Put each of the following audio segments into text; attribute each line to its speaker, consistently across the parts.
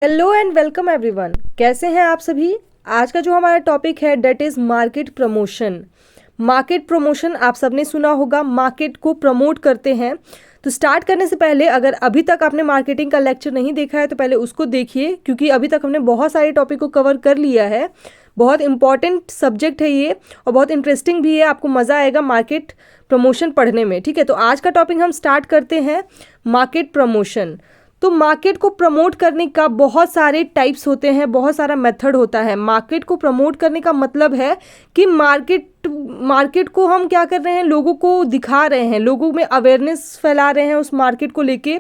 Speaker 1: Hello and welcome everyone. कैसे हैं आप सभी। आज का जो हमारा टॉपिक है that is market promotion. Market promotion आप सबने सुना होगा, मार्केट को प्रमोट करते हैं। तो स्टार्ट करने से पहले अगर अभी तक आपने मार्केटिंग का लेक्चर नहीं देखा है तो पहले उसको देखिए, क्योंकि अभी तक हमने बहुत सारे टॉपिक को कवर कर लिया है। बहुत इंपॉर्टेंट सब्जेक्ट है ये और बहुत इंटरेस्टिंग भी है, आपको मज़ा आएगा मार्केट प्रमोशन पढ़ने में। ठीक है, तो आज का टॉपिक हम स्टार्ट करते हैं, मार्केट प्रमोशन। तो मार्केट को प्रमोट करने का बहुत सारे टाइप्स होते हैं, बहुत सारा मेथड होता है। मार्केट को प्रमोट करने का मतलब है कि मार्केट को हम क्या कर रहे हैं, लोगों को दिखा रहे हैं, लोगों में अवेयरनेस फैला रहे हैं उस मार्केट को लेके।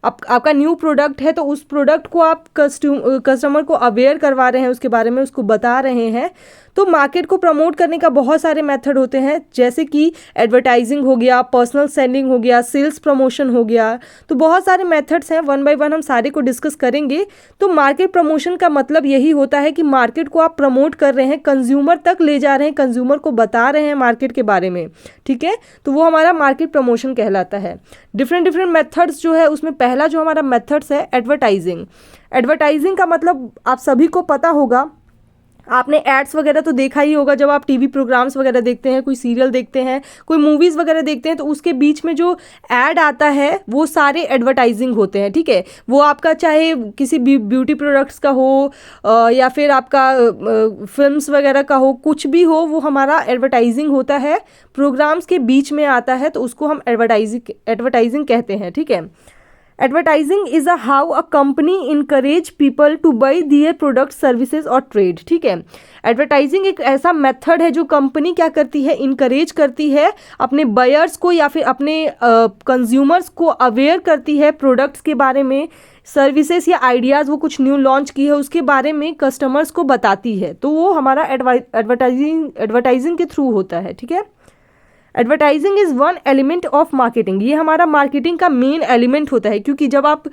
Speaker 1: आपका न्यू प्रोडक्ट है तो उस प्रोडक्ट को आप कस्टमर को अवेयर करवा रहे हैं, उसके बारे में उसको बता रहे हैं। तो मार्केट को प्रमोट करने का बहुत सारे मेथड होते हैं, जैसे कि एडवर्टाइजिंग हो गया, पर्सनल सेलिंग हो गया, सेल्स प्रमोशन हो गया। तो बहुत सारे मेथड्स हैं, वन बाय वन हम सारे को डिस्कस करेंगे। तो मार्केट प्रमोशन का मतलब यही होता है कि मार्केट को आप प्रमोट कर रहे हैं, कंज्यूमर तक ले जा रहे हैं, कंज्यूमर को बता रहे हैं मार्केट के बारे में। ठीक है, तो वो हमारा मार्केट प्रमोशन कहलाता है। डिफरेंट मेथड्स जो है, उसमें पहला जो हमारा मेथड्स है एडवर्टाइजिंग। एडवर्टाइजिंग का मतलब आप सभी को पता होगा, आपने एड्स वगैरह तो देखा ही होगा। जब आप टीवी प्रोग्राम्स वगैरह देखते हैं, कोई सीरियल देखते हैं, कोई मूवीज़ वगैरह देखते हैं, तो उसके बीच में जो ऐड आता है वो सारे एडवर्टाइजिंग होते हैं। ठीक है, वो आपका चाहे किसी ब्यूटी प्रोडक्ट्स का हो या फिर आपका फिल्म्स वगैरह का हो, कुछ भी हो, वो हमारा एडवर्टाइजिंग होता है। प्रोग्राम्स के बीच में आता है तो उसको हम एडवर्टाइजिंग कहते हैं। ठीक है, advertising is a how a company encourage people to buy their product services और ट्रेड। ठीक है, एडवर्टाइजिंग एक ऐसा मेथड है जो कंपनी क्या करती है, इनकरेज करती है अपने बायर्स को या फिर अपने कंज्यूमर्स को अवेयर करती है प्रोडक्ट्स के बारे में, सर्विसेज या आइडियाज़ वो कुछ न्यू लॉन्च की है उसके बारे में कस्टमर्स को बताती है। तो वो हमारा एडवर्टाइजिंग के थ्रू होता है। ठीक है, advertising is one element of marketing. ये हमारा मार्केटिंग का मेन एलिमेंट होता है, क्योंकि जब आप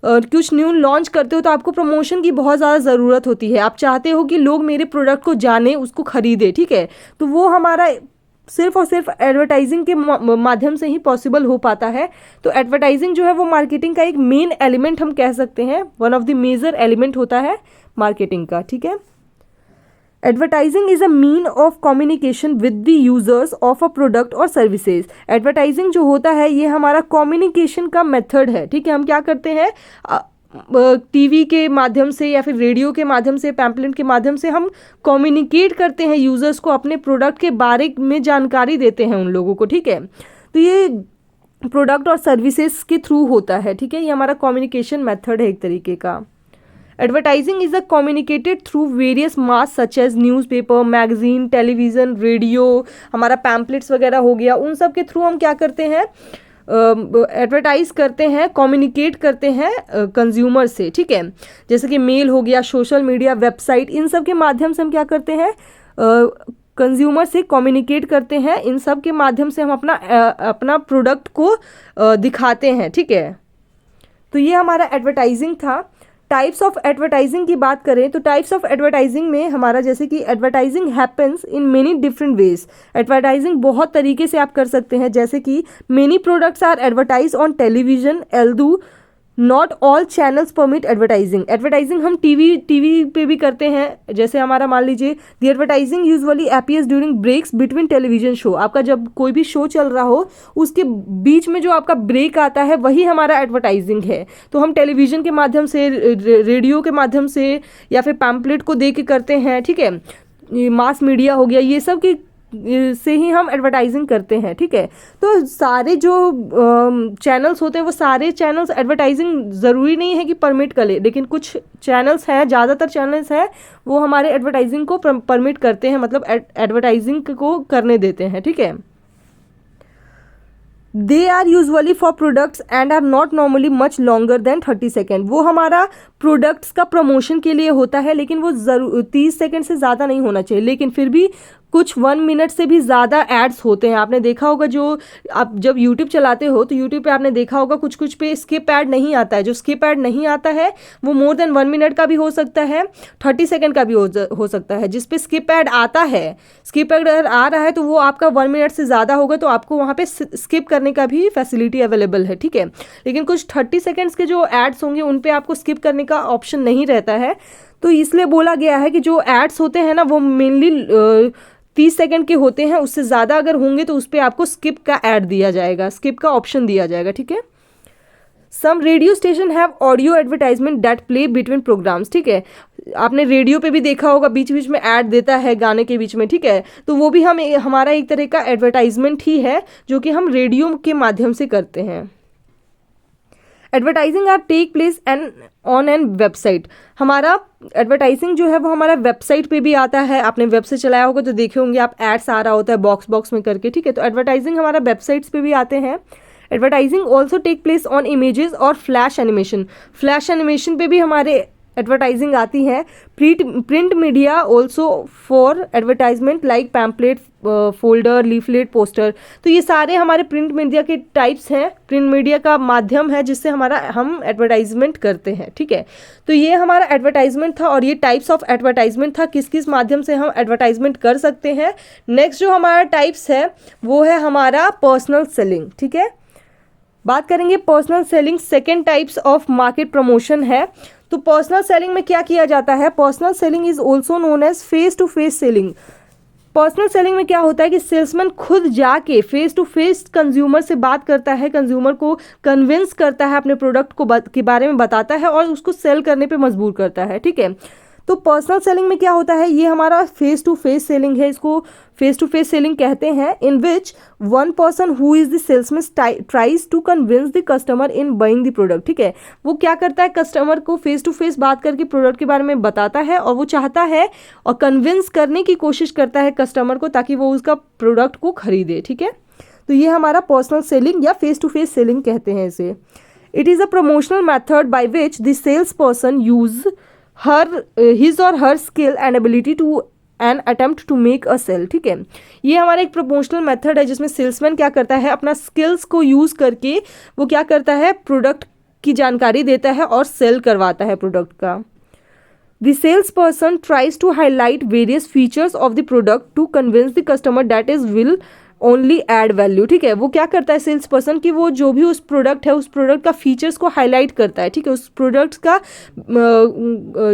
Speaker 1: कुछ न्यू लॉन्च करते हो तो आपको प्रमोशन की बहुत ज़्यादा ज़रूरत होती है। आप चाहते हो कि लोग मेरे प्रोडक्ट को जाने, उसको खरीदे। ठीक है, तो वो हमारा सिर्फ और सिर्फ एडवर्टाइजिंग के माध्यम से ही पॉसिबल हो पाता है। तो एडवर्टाइजिंग जो है वो मार्केटिंग का एक मेन एलिमेंट हम कह सकते हैं, one of the major element होता है मार्केटिंग का। ठीक है, advertising is a mean of communication with the users of a product और सर्विसेज। एडवर्टाइजिंग जो होता है ये हमारा कम्युनिकेशन का मेथड है। ठीक है, हम क्या करते हैं, टीवी के माध्यम से या फिर रेडियो के माध्यम से, पैम्पलेट के माध्यम से हम कम्युनिकेट करते हैं यूजर्स को, अपने प्रोडक्ट के बारे में जानकारी देते हैं उन लोगों को। ठीक है, तो ये प्रोडक्ट और सर्विसेज के थ्रू होता है। ठीक है, ये हमारा कम्युनिकेशन मेथड है एक तरीके का। Advertising is a communicated through various mass such as newspaper, magazine, television, radio, हमारा पैम्पलेट्स वगैरह हो गया। उन सब के थ्रू हम क्या करते हैं, एडवर्टाइज करते हैं, कम्युनिकेट करते हैं कंज्यूमर से। ठीक है, जैसे कि मेल हो गया, सोशल मीडिया, वेबसाइट, इन सब के माध्यम से हम क्या करते हैं, कंज्यूमर से कम्युनिकेट करते हैं। इन सब के माध्यम से हम अपना प्रोडक्ट को दिखाते हैं। ठीक है, तो ये हमारा एडवर्टाइजिंग था। टाइप्स ऑफ एडवर्टाइजिंग की बात करें तो टाइप्स ऑफ एडवर्टाइजिंग में हमारा, जैसे कि advertising happens in many different ways. Advertising बहुत तरीके से आप कर सकते हैं, जैसे कि many products are advertised on television, although not all channels permit advertising. Advertising हम टीवी पे भी करते हैं, जैसे हमारा मान लीजिए the advertising usually appears during breaks between television show. आपका जब कोई भी शो चल रहा हो उसके बीच में जो आपका ब्रेक आता है वही हमारा एडवर्टाइजिंग है। तो हम टेलीविजन के माध्यम से, रेडियो के माध्यम से या फिर पैम्पलेट को दे के करते हैं। ठीक है, मास मीडिया हो गया, ये सब की से ही हम एडवर्टाइजिंग करते हैं। ठीक है, तो सारे जो चैनल्स होते हैं वो सारे चैनल्स एडवर्टाइजिंग ज़रूरी नहीं है कि परमिट कर ले, लेकिन कुछ चैनल्स हैं, ज़्यादातर चैनल्स हैं वो हमारे एडवर्टाइजिंग को परमिट करते हैं, मतलब एडवर्टाइजिंग को करने देते हैं। ठीक है, they are usually for products and are not normally much longer than 30 second. वो हमारा प्रोडक्ट्स का प्रमोशन के लिए होता है, लेकिन वो 30 सेकेंड से ज़्यादा नहीं होना चाहिए। लेकिन फिर भी कुछ 1 मिनट से भी ज़्यादा एड्स होते हैं। आपने देखा होगा, जो आप जब यूट्यूब चलाते हो तो यूट्यूब पे आपने देखा होगा कुछ कुछ पे स्किप ऐड नहीं आता है। जो स्किप ऐड नहीं आता है वो मोर देन 1 मिनट का भी हो सकता है, 30 सेकेंड का भी हो सकता है। जिस पे स्किप ऐड आता है, स्किप ऐड अगर आ रहा है तो वो आपका 1 मिनट से ज़्यादा होगा, तो आपको वहाँ पे स्किप करने का भी फैसिलिटी अवेलेबल है। ठीक है, लेकिन कुछ 30 सेकेंड्स के जो एड्स होंगे उन पे आपको स्किप करने का ऑप्शन नहीं रहता है, तो इसलिए बोला गया है कि जो एड्स होते हैं ना वो मेनली 30 सेकंड के होते हैं, उससे ज़्यादा अगर होंगे तो उस पर आपको स्किप का ऐड दिया जाएगा, स्किप का ऑप्शन दिया जाएगा, ठीक है। Some radio station have audio advertisement that play between programmes, ठीक है। आपने रेडियो पे भी देखा होगा बीच बीच में ऐड देता है गाने के बीच में, ठीक है, तो वो भी हमारा एक तरह का एडवर्टाइजमेंट ही है जो कि हम रेडियो के माध्यम से करते हैं। Advertising are take place on an website, हमारा एडवर्टाइजिंग जो है वो हमारा वेबसाइट पे भी आता है। आपने वेब से चलाया होगा तो देखे होंगे आप, एड्स आ रहा होता है बॉक्स में करके, ठीक है। तो एडवर्टाइजिंग हमारा वेबसाइट्स पे भी आते हैं। Advertising also take place on images और फ्लैश एनिमेशन, फ्लैश एनिमेशन पे भी हमारे एडवर्टाइजिंग आती है। Print media also for advertisement like pamphlet, folder, leaflet, poster, तो ये सारे हमारे प्रिंट मीडिया के टाइप्स हैं, प्रिंट मीडिया का माध्यम है जिससे हम एडवर्टाइजमेंट करते हैं, ठीक है। तो ये हमारा एडवर्टाइजमेंट था और ये टाइप्स ऑफ एडवर्टाइजमेंट था, किस किस माध्यम से हम एडवर्टाइजमेंट कर सकते हैं। नेक्स्ट जो हमारा टाइप्स है वो है हमारा पर्सनल सेलिंग, ठीक है। बात करेंगे personal selling, second types of market promotion है। तो पर्सनल सेलिंग में क्या किया जाता है, personal selling is also known as face to face selling. Personal selling में क्या होता है कि सेल्समैन खुद जाके फेस टू फेस कंज्यूमर से बात करता है, कंज्यूमर को कन्विंस करता है, अपने प्रोडक्ट को के बारे में बताता है और उसको सेल करने पे मजबूर करता है, ठीक है। तो पर्सनल सेलिंग में क्या होता है, ये हमारा फेस टू फेस सेलिंग है, इसको फेस टू फेस सेलिंग कहते हैं। In which one person who is the salesman tries to convince the customer in buying the product, ठीक है। वो क्या करता है, कस्टमर को फेस टू फेस बात करके प्रोडक्ट के बारे में बताता है और वो चाहता है और कन्विंस करने की कोशिश करता है कस्टमर को ताकि वो उसका प्रोडक्ट को खरीदे, ठीक है। तो ये हमारा पर्सनल सेलिंग या फेस टू फेस सेलिंग कहते हैं इसे। It is a promotional method by which the sales person use his or her skill and ability to an attempt to make a sell, ठीक है। ये हमारा एक प्रमोशनल मेथड है जिसमें सेल्समैन क्या करता है, अपना स्किल्स को यूज़ करके वो क्या करता है, प्रोडक्ट की जानकारी देता है और सेल करवाता है प्रोडक्ट का। The salesperson tries to highlight various features of the product to convince the customer that is will only add value, ठीक है। वो क्या करता है सेल्स पर्सन की, वो जो भी उस प्रोडक्ट है उस प्रोडक्ट का फीचर्स को हाईलाइट करता है, ठीक है। उस प्रोडक्ट का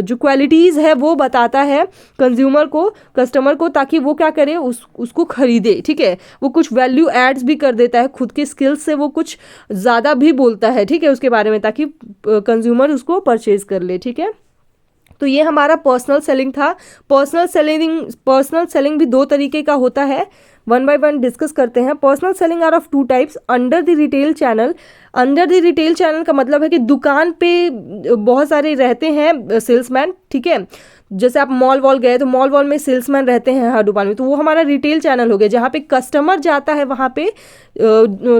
Speaker 1: जो क्वालिटीज़ है वो बताता है कंज्यूमर को, कस्टमर को, ताकि वो क्या करे, उसको खरीदे, ठीक है। वो कुछ वैल्यू एड्स भी कर देता है, खुद के स्किल्स से वो कुछ ज़्यादा भी बोलता है, ठीक है, उसके बारे में, ताकि कंज्यूमर उसको परचेज कर ले, ठीक है। तो ये हमारा पर्सनल सेलिंग था। पर्सनल सेलिंग भी दो तरीके का होता है, वन बाय वन डिस्कस करते हैं। Personal selling are of two types, under the retail channel. Under the retail channel का मतलब है कि दुकान पे बहुत सारे रहते हैं सेल्समैन, ठीक है। जैसे आप मॉल वॉल गए तो मॉल वॉल में सेल्समैन रहते हैं हर दुकान में, तो वो हमारा रिटेल चैनल हो गया, जहाँ पे कस्टमर जाता है वहाँ पे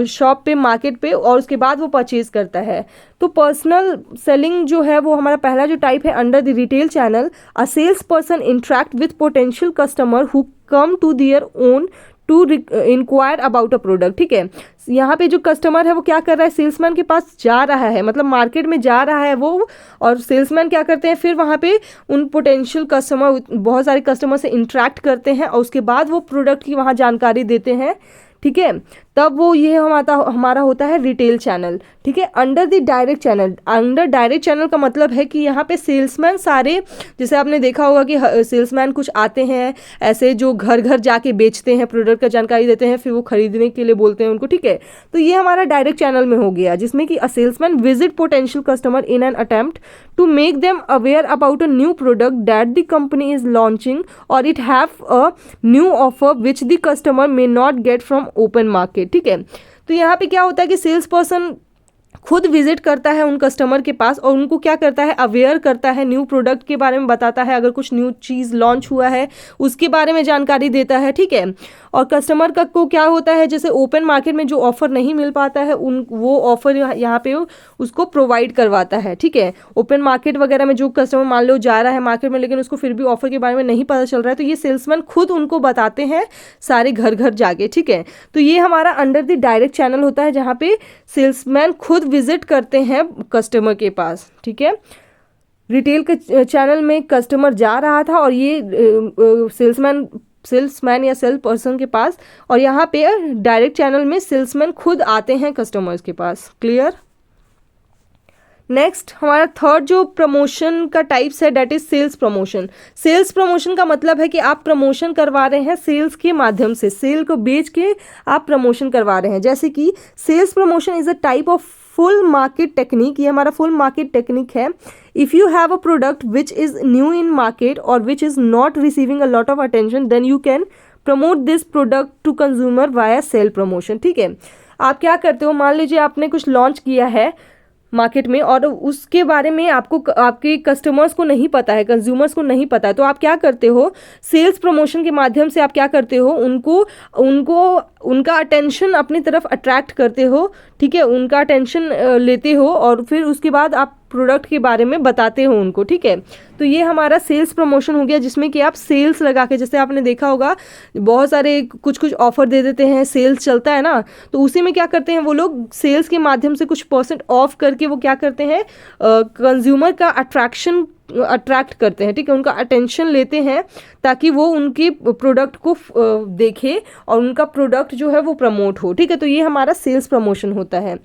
Speaker 1: शॉप पे, मार्केट पे, और उसके बाद वो परचेज करता है। तो पर्सनल सेलिंग जो है वो हमारा पहला जो टाइप है, under the retail channel. A sales person interact with potential customer who come to their own to enquire about a product, ठीक है। यहाँ पे जो कस्टमर है वो क्या कर रहा है, सेल्समैन के पास जा रहा है, मतलब मार्केट में जा रहा है वो, और सेल्समैन क्या करते हैं, फिर वहाँ पे उन पोटेंशियल कस्टमर, बहुत सारे कस्टमर से इंटरेक्ट करते हैं और उसके बाद वो प्रोडक्ट की वहाँ जानकारी देते हैं, ठीक है। तब वो ये हमारा होता है रिटेल चैनल, ठीक है। Under the direct channel, under direct channel का मतलब है कि यहाँ पे सेल्समैन सारे, जैसे आपने देखा होगा कि सेल्समैन कुछ आते हैं ऐसे जो घर घर जाके बेचते हैं, प्रोडक्ट का जानकारी देते हैं, फिर वो खरीदने के लिए बोलते हैं उनको, ठीक है। तो ये हमारा डायरेक्ट चैनल में हो गया, जिसमें कि a salesman visit potential customer in an attempt to make them aware about a new product that the company is launching और it have a new offer which the customer may not get from open market, ठीक है। तो यहाँ पे क्या होता है कि सेल्स पर्सन खुद विजिट करता है उन कस्टमर के पास और उनको क्या करता है, अवेयर करता है, न्यू प्रोडक्ट के बारे में बताता है, अगर कुछ न्यू चीज़ लॉन्च हुआ है उसके बारे में जानकारी देता है, ठीक है। और कस्टमर का को क्या होता है, जैसे ओपन मार्केट में जो ऑफर नहीं मिल पाता है वो ऑफर यहाँ पे उसको प्रोवाइड करवाता है, ठीक है। ओपन मार्केट वगैरह में जो कस्टमर मान लो जा रहा है मार्केट में, लेकिन उसको फिर भी ऑफर के बारे में नहीं पता चल रहा है, तो ये सेल्समैन खुद उनको बताते हैं सारे घर घर जाके, ठीक है। तो ये हमारा अंडर द डायरेक्ट चैनल होता है, जहाँ पे सेल्समैन खुद विजिट करते हैं कस्टमर के पास, ठीक है। रिटेल के चैनल में कस्टमर जा रहा था और ये सेल्समैन या सेल्स पर्सन के पास, और यहाँ पे डायरेक्ट चैनल में सेल्समैन खुद आते हैं कस्टमर्स के पास। क्लियर। नेक्स्ट हमारा थर्ड जो प्रमोशन का टाइप्स है that is sales promotion. Sales promotion का मतलब है कि आप प्रमोशन करवा रहे हैं सेल्स के माध्यम से, सेल को बेच के आप प्रमोशन करवा रहे हैं। जैसे कि sales promotion is a type of pull market technique, ये हमारा फुल मार्केट टेक्निक है। If you have a product which is new in market और which is not receiving a lot of attention, then you can promote this product to consumer via sale promotion. ठीक है, आप क्या करते हो, मान लीजिए आपने कुछ लॉन्च किया है मार्केट में और उसके बारे में आपको आपके कस्टमर्स को नहीं पता है, कंज्यूमर्स को नहीं पता है, तो आप क्या करते हो, सेल्स प्रमोशन के माध्यम से आप क्या करते हो, उनका अटेंशन अपनी तरफ अट्रैक्ट करते हो। ठीक है, उनका अटेंशन लेते हो और फिर उसके बाद आप प्रोडक्ट के बारे में बताते हो उनको। ठीक है, तो ये हमारा सेल्स प्रमोशन हो गया, जिसमें कि आप सेल्स लगा के, जैसे आपने देखा होगा बहुत सारे कुछ कुछ ऑफर दे देते हैं, सेल्स चलता है ना, तो उसी में क्या करते हैं वो लोग, सेल्स के माध्यम से कुछ % ऑफ करके वो क्या करते हैं, कंज्यूमर का अट्रैक्ट करते हैं। ठीक है, उनका अटेंशन लेते हैं ताकि वो उनके प्रोडक्ट को देखे और उनका प्रोडक्ट जो है वो प्रमोट हो। ठीक है, तो ये हमारा सेल्स प्रमोशन होता है।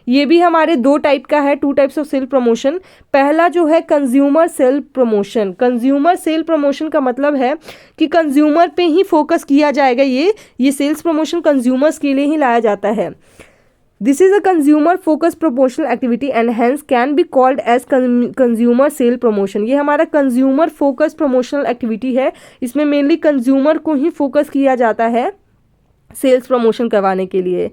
Speaker 1: ये भी हमारे 2 टाइप का है, 2 टाइप्स ऑफ सेल प्रमोशन। पहला जो है consumer sale promotion. Consumer sale promotion का मतलब है कि कंज्यूमर पे ही फोकस किया जाएगा। ये सेल्स प्रमोशन कंज्यूमर्स के लिए ही लाया जाता है। This is a consumer focus promotional activity and hence can be called as consumer sale promotion. ये हमारा कंज्यूमर फोकस प्रमोशनल एक्टिविटी है, इसमें मेनली कंज्यूमर को ही फोकस किया जाता है सेल्स प्रमोशन करवाने के लिए।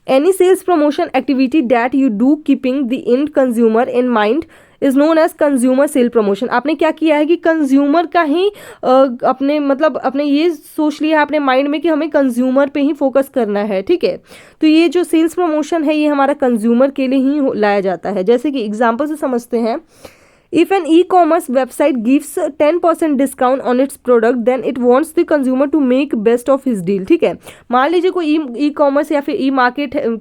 Speaker 1: Any sales promotion activity that you do keeping the end consumer in mind is known as consumer sale promotion। आपने क्या किया है कि कंज्यूमर का ही अपने ये सोच लिया है अपने माइंड में कि हमें कंज्यूमर पे ही फोकस करना है। ठीक है, तो ये जो सेल्स प्रमोशन है ये हमारा कंज्यूमर के लिए ही लाया जाता है। जैसे कि एग्जाम्पल से समझते हैं, If an e-commerce website gives 10% discount on its product, then it wants the consumer to make best of his deal। ठीक है, मान लीजिए कोई ई कॉमर्स या फिर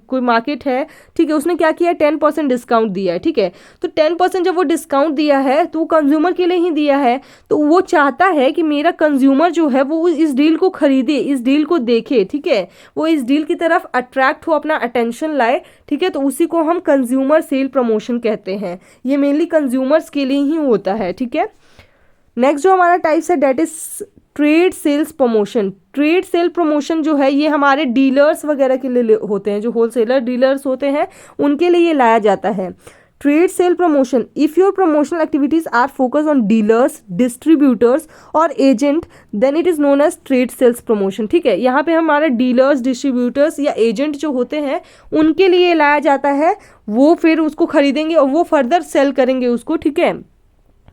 Speaker 1: कोई मार्केट है, ठीक है, उसने क्या किया, 10% डिस्काउंट दिया है। ठीक है, तो 10% जब वो डिस्काउंट दिया है तो वो कंज्यूमर के लिए ही दिया है, तो वो चाहता है कि मेरा कंज्यूमर जो है वो इस डील को खरीदे, इस डील को देखे। ठीक है, वो इस डील की तरफ अट्रैक्ट हो, अपना अटेंशन लाए। ठीक है, तो उसी को हम कंज्यूमर सेल प्रमोशन कहते हैं। ये मेनली कंज्यूमर्स के लिए ही होता है। ठीक है, नेक्स्ट जो हमारा टाइप्स है that is trade sales promotion. Trade sale promotion जो है ये हमारे डीलर्स वगैरह के लिए होते हैं, जो होलसेलर डीलर्स होते हैं उनके लिए ये लाया जाता है। Trade sale promotion, if your promotional activities are focus on dealers, distributors और agent, then it is known as trade sales promotion. ठीक है, यहाँ पे हमारे डीलर्स, डिस्ट्रीब्यूटर्स या एजेंट जो होते हैं उनके लिए लाया जाता है, वो फिर उसको खरीदेंगे और वो फर्दर सेल करेंगे उसको। ठीक है,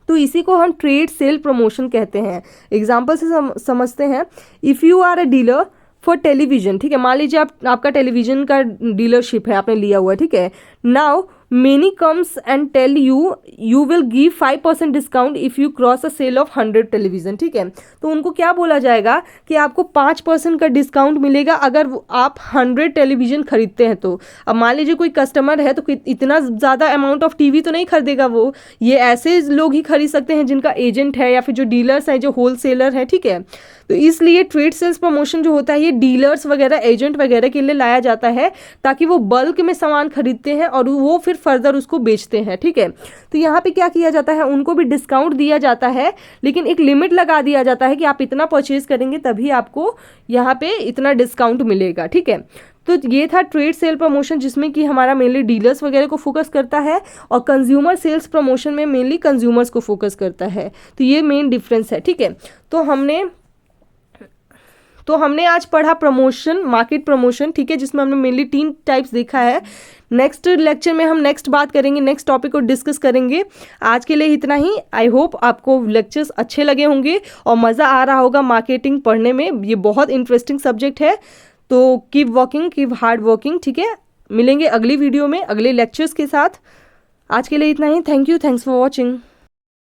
Speaker 1: तो इसी को हम ट्रेड सेल प्रमोशन कहते हैं। एग्जाम्पल से समझते हैं, if you are a dealer for television. ठीक है, मान लीजिए आपका टेलीविजन का डीलरशिप है, आपने लिया हुआ है। ठीक है, now many comes and tell you will give 5% discount if you cross a sale of 100 television. ठीक है, तो उनको क्या बोला जाएगा कि आपको 5% का डिस्काउंट मिलेगा अगर आप 100 टेलीविजन खरीदते हैं। तो अब मान लीजिए कोई कस्टमर है तो इतना ज़्यादा अमाउंट ऑफ टीवी तो नहीं खरीदेगा वो, ये ऐसे लोग ही खरीद सकते हैं जिनका एजेंट है या फिर जो डीलर्स हैं, जो होलसेलर है। ठीक है, तो इसलिए ट्रेड सेल्स प्रमोशन जो होता है ये डीलर्स वगैरह, एजेंट वगैरह के लिए लाया जाता है ताकि वो बल्क में सामान खरीदते हैं और वो फिर फर्दर उसको बेचते हैं। ठीक है, तो यहाँ पे क्या किया जाता है, उनको भी डिस्काउंट दिया जाता है, लेकिन एक लिमिट लगा दिया जाता है कि आप इतना परचेज करेंगे तभी आपको यहाँ पे इतना डिस्काउंट मिलेगा। ठीक है, तो ये था ट्रेड सेल प्रमोशन, जिसमें कि हमारा मेनली डीलर्स वगैरह को फोकस करता है, और कंज्यूमर सेल्स प्रमोशन में मेनली कंज्यूमर्स को फोकस करता है। तो ये मेन डिफरेंस है। ठीक है, तो हमने आज पढ़ा प्रमोशन, मार्केट प्रमोशन। ठीक है, जिसमें हमने मेनली 3 टाइप्स देखा है। नेक्स्ट लेक्चर में हम नेक्स्ट बात करेंगे, नेक्स्ट टॉपिक को डिस्कस करेंगे। आज के लिए इतना ही। आई होप आपको लेक्चर्स अच्छे लगे होंगे और मज़ा आ रहा होगा मार्केटिंग पढ़ने में। ये बहुत इंटरेस्टिंग सब्जेक्ट है, तो keep working, keep hard working. ठीक है, मिलेंगे अगली वीडियो में अगले लेक्चर्स के साथ। आज के लिए इतना ही। Thank you, thanks for watching.